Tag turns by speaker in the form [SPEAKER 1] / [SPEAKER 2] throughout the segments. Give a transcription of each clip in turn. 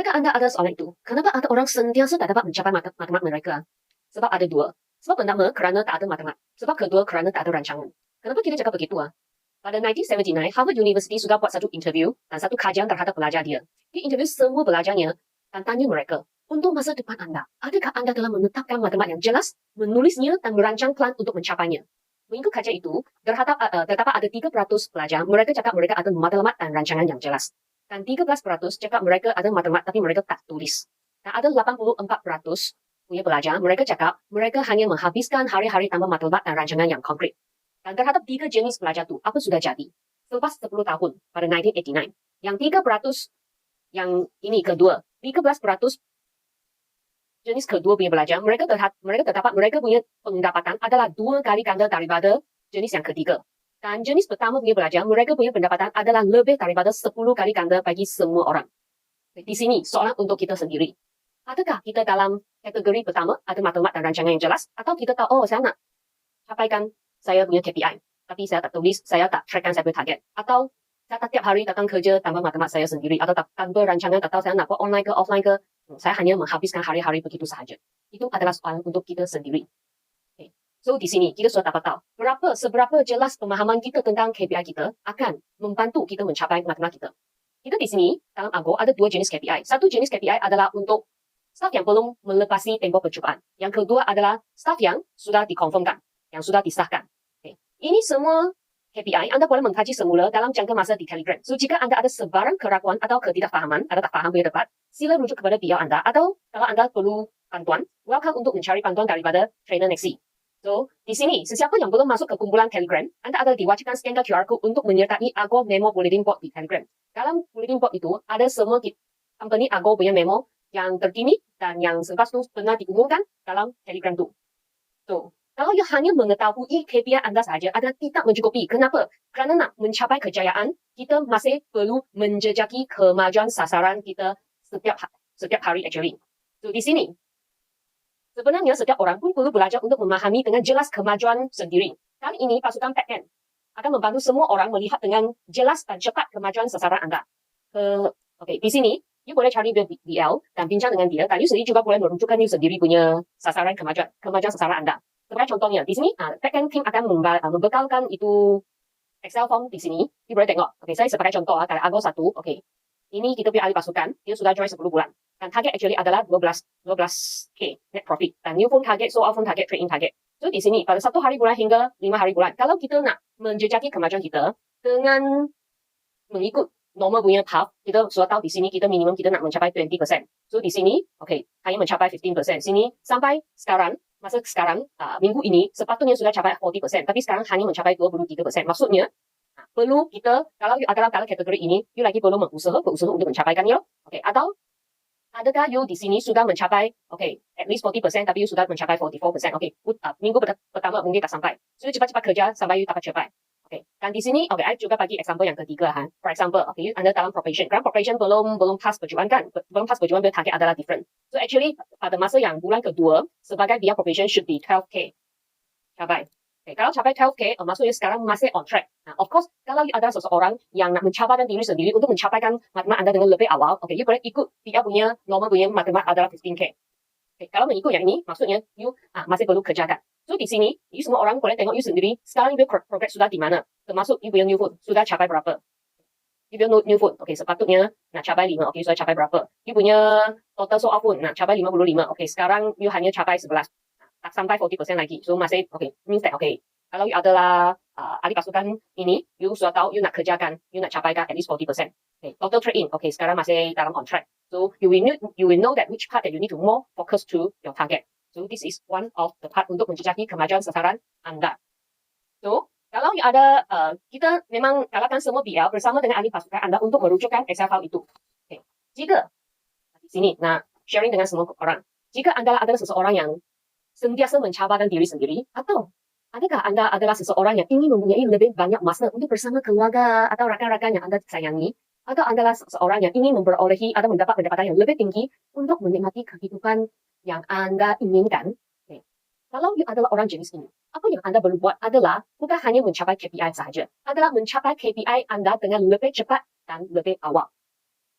[SPEAKER 1] Adakah anda ada soalan itu? Kenapa ada orang sentiasa tak dapat mencapai matlamat mereka? Sebab ada dua. Sebab pertama, kerana tak ada matlamat. Sebab kedua, kerana tak ada rancangan. Kenapa kita cakap begitu? Pada 1979, Harvard University sudah buat satu interview dan satu kajian terhadap pelajar dia. Dia interview semua pelajarnya dan tanya mereka, untuk masa depan anda, adakah anda telah menetapkan matlamat yang jelas, menulisnya dan merancang plan untuk mencapainya? Mengikut kajian itu, terdapat ada 3% pelajar, mereka cakap mereka ada matlamat dan rancangan yang jelas. Dan 13% cakap mereka ada matlamat tapi mereka tak tulis. Dan ada 84% punya pelajar, mereka cakap mereka hanya menghabiskan hari-hari tanpa matlamat dan rancangan yang konkret. Dan terhadap 3 jenis pelajar tu, apa sudah jadi? Selepas 10 tahun, pada 1989, yang 3%, yang ini kedua, 13% jenis kedua punya pelajar, mereka terdapat mereka punya pendapatan adalah 2 kali ganda daripada jenis yang ketiga. Dan jenis pertama punya pelajar, mereka punya pendapatan adalah lebih daripada 10 kali ganda bagi semua orang. Di sini, soalan untuk kita sendiri. Adakah kita dalam kategori pertama, ada matlamat dan rancangan yang jelas? Atau kita tahu, saya nak capaikan saya punya KPI, tapi saya tak tulis, saya tak trackkan saya punya target. Atau saya tak tiap hari datang kerja tanpa matlamat saya sendiri. Atau tanpa rancangan, tak tahu saya nak buat online ke offline ke. Saya hanya menghabiskan hari-hari begitu sahaja. Itu adalah soalan untuk kita sendiri. So, di sini kita sudah dapat tahu seberapa jelas pemahaman kita tentang KPI kita akan membantu kita mencapai matlamat kita. Kita di sini, dalam Argo, ada 2 jenis KPI. Satu jenis KPI adalah untuk staf yang belum melepasi tempoh percubaan. Yang kedua adalah staf yang sudah dikonfirmkan, yang sudah disahkan. Ini semua KPI, anda boleh mengkaji semula dalam jangka masa di Telegram. So, jika anda ada sebarang keraguan atau ketidakfahaman, ada tak faham punya debat, sila rujuk kepada beliau anda. Atau kalau anda perlu bantuan, welcome untuk mencari bantuan daripada trainer Nexi. So, di sini, sesiapa yang belum masuk ke kumpulan Telegram, anda ada diwajibkan scan QR code untuk menyertai Argo Memo Bulletin Board di Telegram. Dalam Bulletin Board itu, ada semua company Argo punya memo yang terkini dan yang selepas itu pernah diumumkan dalam Telegram tu. So, kalau you hanya mengetahui KPI anda sahaja, adalah tidak mencukupi. Kenapa? Kerana nak mencapai kejayaan, kita masih perlu menjejaki kemajuan sasaran kita setiap hari actually. So, di sini, sebenarnya setiap orang pun perlu belajar untuk memahami dengan jelas kemajuan sendiri. Kali ini, pasukan PACN akan membantu semua orang melihat dengan jelas dan cepat kemajuan sasaran anda. Di sini, you boleh cari BL dan bincang dengan dia, dan you sendiri juga boleh merujukkan you sendiri punya sasaran kemajuan sasaran anda. Sebagai contohnya, di sini, PACN team akan membekalkan itu Excel form di sini. You boleh tengok. Saya sebagai contoh, kalau Argo 1, ini kita punya ahli pasukan, dia sudah join 10 bulan. Dan target actually adalah 12K net profit. Dan new phone target, so phone target, trade-in target. So di sini, pada 1 hari bulan hingga 5 hari bulan, kalau kita nak menjejaki kemajuan kita dengan mengikut normal punya path, kita sudah tahu di sini kita minimum kita nak mencapai 20%. So di sini, hanya mencapai 15%. Sini sampai sekarang, masa sekarang, minggu ini, sepatutnya sudah capai 40%. Tapi sekarang hanya mencapai 23%. Maksudnya, perlu kita, kalau dalam kategori ini, you lagi perlu berusaha untuk mencapaikannya. Atau adakah you di sini sudah mencapai, at least 40%, tapi you sudah mencapai 44%. Minggu pertama mungkin tak sampai. So, cepat-cepat kerja sampai you dapat capai. Dan di sini, I juga bagi example yang ketiga. For example, anda dalam probation. Kerana probation belum pas perjuangan kan? Belum pas perjuangan, target adalah different. So, actually, pada masa yang bulan kedua, sebagai biaya probation should be 12K. Capai. Kalau capai 12K, maksudnya sekarang masih on track. Of course, kalau ada seseorang yang nak mencapaikan diri sendiri untuk mencapaikan matlamat anda dengan lebih awal, you boleh ikut dia punya normal punya matlamat adalah 15K. Kalau mengikut yang ini, maksudnya you masih perlu kerjakan. So di sini, you semua orang boleh tengok you sendiri, sekarang you progress sudah di mana. Termasuk you punya new food, sudah capai berapa. You punya new food, sepatutnya nak capai 5, sudah capai berapa. You punya total sold out food, nak capai 55, sekarang you hanya capai 11. Tak sampai 40% lagi. So masih, means that, kalau you adalah ahli pasukan ini, you sudah tahu you nak kerjakan, you nak capaikan at least 40%. Total trade-in, sekarang masih dalam on track. So you will know that which part that you need to more focus to your target. So this is one of the part untuk menjejaki kemajuan sasaran anda. So kalau you ada, kita memang galakkan semua BL bersama dengan ahli pasukan anda untuk merujukkan Excel file itu. Jika di sini, sharing dengan semua orang. Jika anda adalah seseorang yang sentiasa mencabarkan diri sendiri, atau adakah anda adalah seseorang yang ingin mempunyai lebih banyak masa untuk bersama keluarga atau rakan-rakan yang anda sayangi, atau adalah seseorang yang ingin memperolehi atau mendapat pendapatan yang lebih tinggi untuk menikmati kehidupan yang anda inginkan. Kalau you adalah orang jenis ini, apa yang anda perlu buat adalah bukan hanya mencapai KPI sahaja, adalah mencapai KPI anda dengan lebih cepat dan lebih awal.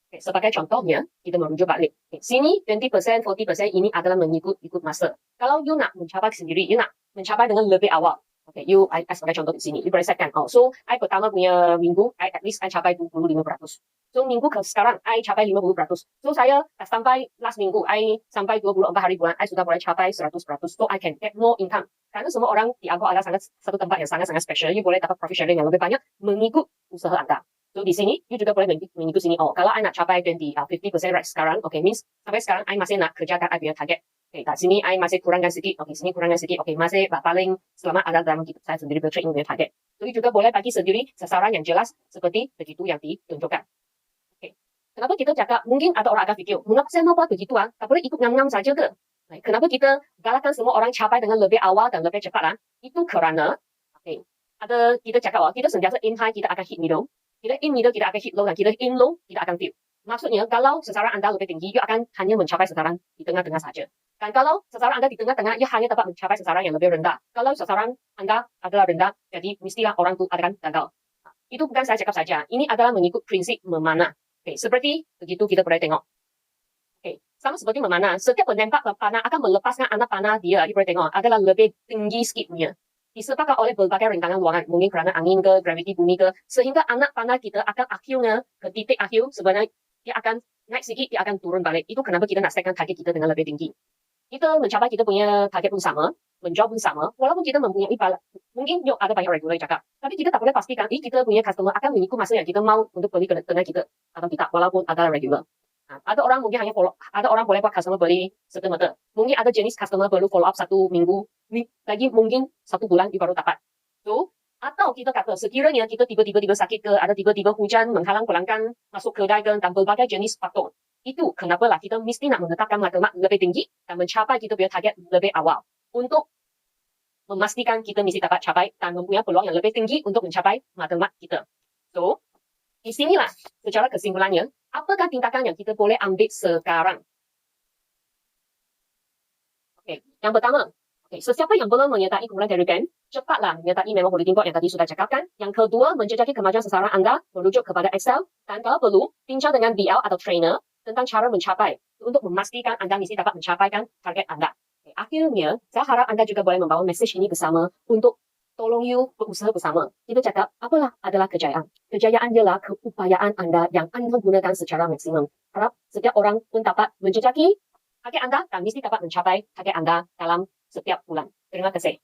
[SPEAKER 1] Sebagai contohnya, kita merujuk balik. Sini 20%, 40% ini adalah ikut masa. Kalau you nak mencapai sendiri, you nak mencapai dengan lebih awal. I sebagai contoh di sini, you boleh setkan. So, I pertama punya minggu, at least I capai 25%. So, minggu ke sekarang, I capai 50%. So, saya sampai last minggu, I sampai 24 hari bulan, I sudah boleh capai 100%. So, I can get more income. Karena semua orang di Angkor adalah satu tempat yang sangat-sangat special. You boleh dapat profit sharing yang lebih banyak mengikut usaha Anda. So, di sini, you juga boleh mengikut sini. Kalau I nak capai 50% right sekarang, means sampai sekarang I masih nak kerjakan I punya target. Kat sini I masih kurangkan sedikit, sini kurangkan sedikit, masih paling selamat ada dalam hidup saya sendiri bertraining punya target. So, you juga boleh bagi sendiri sasaran yang jelas seperti begitu yang ditunjukkan. Kenapa kita cakap, mungkin ada orang akan fikir, mengapa saya mau buat begitu tak boleh ikut ngam-ngam saja ke? Kenapa kita galakkan semua orang capai dengan lebih awal dan lebih cepat? Itu kerana, ada kita cakap, kita sentiasa aim high, kita akan hit middle. Kita aim middle, kita akan hit low, dan kita aim low, kita akan fail. Maksudnya, kalau sasaran Anda lebih tinggi, you akan hanya mencapai sasaran di tengah-tengah saja. Dan kalau sasaran Anda di tengah-tengah, you hanya dapat mencapai sasaran yang lebih rendah. Kalau sasaran Anda adalah rendah, jadi mestilah orang itu akan gagal. Itu bukan saya cakap saja. Ini adalah mengikut prinsip memanah. Seperti begitu kita boleh tengok. Sama seperti memanah, setiap penembak panah akan melepaskan anak panah dia, you boleh tengok, adalah lebih tinggi sikit punya. Disebabkan oleh berbagai rintangan luaran, mungkin kerana angin ke, graviti bumi ke, sehingga anak panah kita akan akhirnya ke titik akhir sebenarnya dia akan naik sikit, dia akan turun balik. Itu kenapa kita nak setkan target kita dengan lebih tinggi. Kita mencapai kita punya target pun sama, menjual pun sama, walaupun kita mempunyai mungkin ada banyak regular cakap, tapi kita tak boleh pastikan kita punya customer akan mengikut masa yang kita mau untuk beli dengan kita atau tidak, walaupun ada regular. Ada orang mungkin hanya ada orang boleh buat customer beli serta-merta. Mungkin ada jenis customer perlu follow up 1 minggu, lagi mungkin 1 bulan baru dapat. So, atau kita kata sekiranya kita tiba-tiba sakit ke, ada tiba-tiba hujan menghalang pelanggan masuk kedai ke, dan berbagai jenis faktor. Itu kenapalah kita mesti nak menetapkan matlamat lebih tinggi dan mencapai kita punya target lebih awal. Untuk memastikan kita mesti dapat capai dan mempunyai peluang yang lebih tinggi untuk mencapai matlamat kita. So, di sinilah secara kesimpulannya, apakah tindakan yang kita boleh ambil sekarang? Yang pertama, sesiapa yang belum menyertai kumpulan Telegram, cepatlah menyertai memang bulletin board yang tadi sudah cakapkan. Yang kedua, menjejaki kemajuan sasaran Anda, merujuk kepada Excel, dan kalau perlu, bincang dengan BL atau trainer tentang cara mencapai, untuk memastikan Anda mesti dapat mencapaikan target Anda. Akhirnya, saya harap Anda juga boleh membawa mesej ini bersama untuk tolong you berusaha bersama. Kita cakap, apalah adalah kejayaan? Kejayaan ialah keupayaan Anda yang Anda gunakan secara maksimum. Harap setiap orang pun dapat menjejaki target Anda dan mesti dapat mencapai target Anda dalam setiap bulan. Terima kasih.